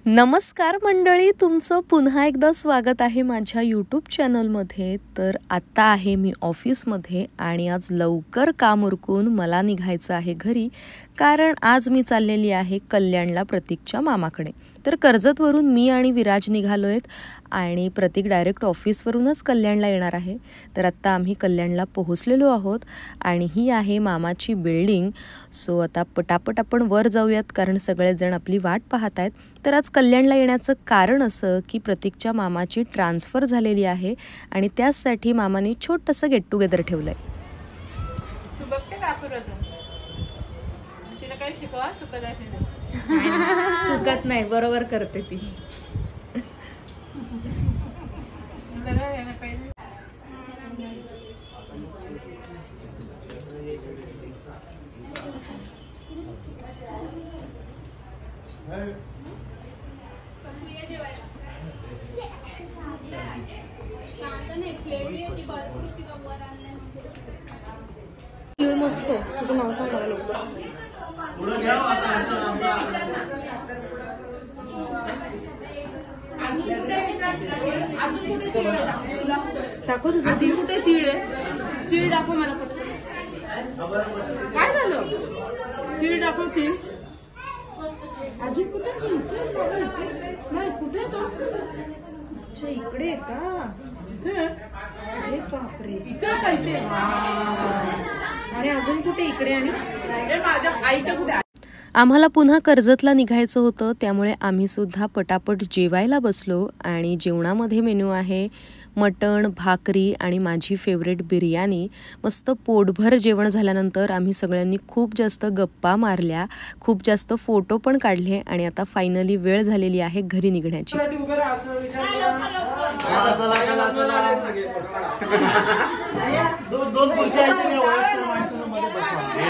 नमस्कार मंडळी, तुमचं पुन्हा एकदा स्वागत आहे माझ्या यूट्यूब चॅनलमध्ये। तर आता आहे मी ऑफिसमध्ये आणि आज लवकर काम उरकून मला निघायचं आहे घरी, कारण आज मी चाललेली आहे कल्याणला प्रतीकच्या मामाकडे। तर कर्जतवरून मी आणि विराज निघालोयत आणि प्रतीक डायरेक्ट ऑफिसवरूनच कल्याणला येणार आहे। तर आता आम्ही कल्याणला पोहोचलेलो आहोत आणि ही आहे मामाची बिल्डिंग। सो आता पटापट आपण वर जाऊयात, कारण सगळेजण आपली वाट पाहत आहेत। तर आज कल्याणला येण्याचं कारण असं की प्रतीकच्या मामाची ट्रान्सफर झालेली आहे आणि त्यासाठी मामाने छोटंसं गेट टुगेदर ठेवलंय। तू बघते का अजून तिला काय शिकवा? चुकत नाही, बरोबर करते ती। मस्त तुझं नाव सांग मला लवकर। दाखव तुझं तीळ कुठे? तीळ आहे, तीळ दाखव मला। काय झालं? तीळ दाखव, तीळ अजून कुठे? नाही कुठे तो? अच्छा इकडे आहे का? अरे बापरे, इकडे पाहिजे। आणि अजून कुठे? इकडे आणि माझ्या आईच्या कुठे? आम्हाला पुन्हा कर्जतला निघायचं होतं, त्यामुळे आम्ही सुद्धा पटापट जेवायला बसलो आणि जेवणामध्ये मेनू आहे मटण, भाकरी आणि माझी फेवरेट बिर्याणी। मस्त पोटभर जेवण झाल्यानंतर आम्ही सगळ्यांनी खूप जास्त गप्पा मारल्या, खूप जास्त फोटो पण काढले आणि आता फायनली वेळ झालेली आहे घरी निघण्याची।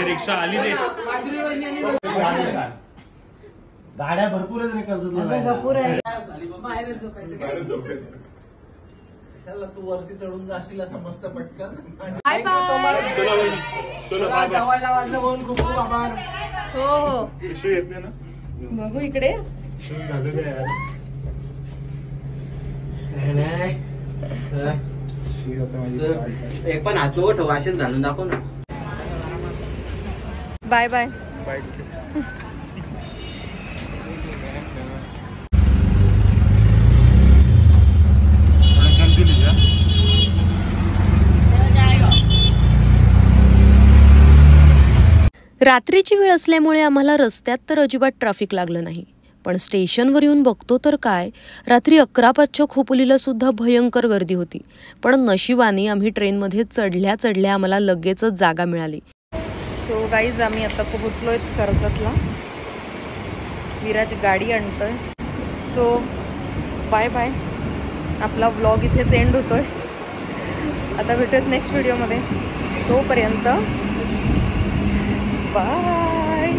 रिक्षा आली ते गाड्या भरपूर आहेत रे कर्जतला, भरपूर आहे। बाहेर झोपायचं त्याला तू वरती चढून जाशील असं मस्त पटकन। Bye bye. तुला जेवायला वाटलं म्हणून खूप खूप आभार। हो हो, पिशवी येत नाही ना? बघू इकडे झालेलं आहे एक पण हातोट ठेव, असेच घालून दाखव ना। Bye bye. रात्रीची वेळ असल्यामुळे आम्हाला रस्त्यात तर अजिबात ट्रॅफिक लागलं नाही, पण स्टेशनवर येऊन बघतो तर काय, रात्री 11:05च्या खोपोलीला सुद्धा भयंकर गर्दी होती। पण नशिबाने आम्ही ट्रेनमध्ये चढल्या चढल्या आम्हाला लगेचच जागा मिळाली। सो गाईज, आम्ही आता पोहोचलोय कर्जतला। विराज गाडी आणतोय। सो बाय बाय, आपला व्लॉग इथेच एंड होतोय। आता भेटूयात नेक्स्ट व्हिडिओमध्ये, तोपर्यंत बाय।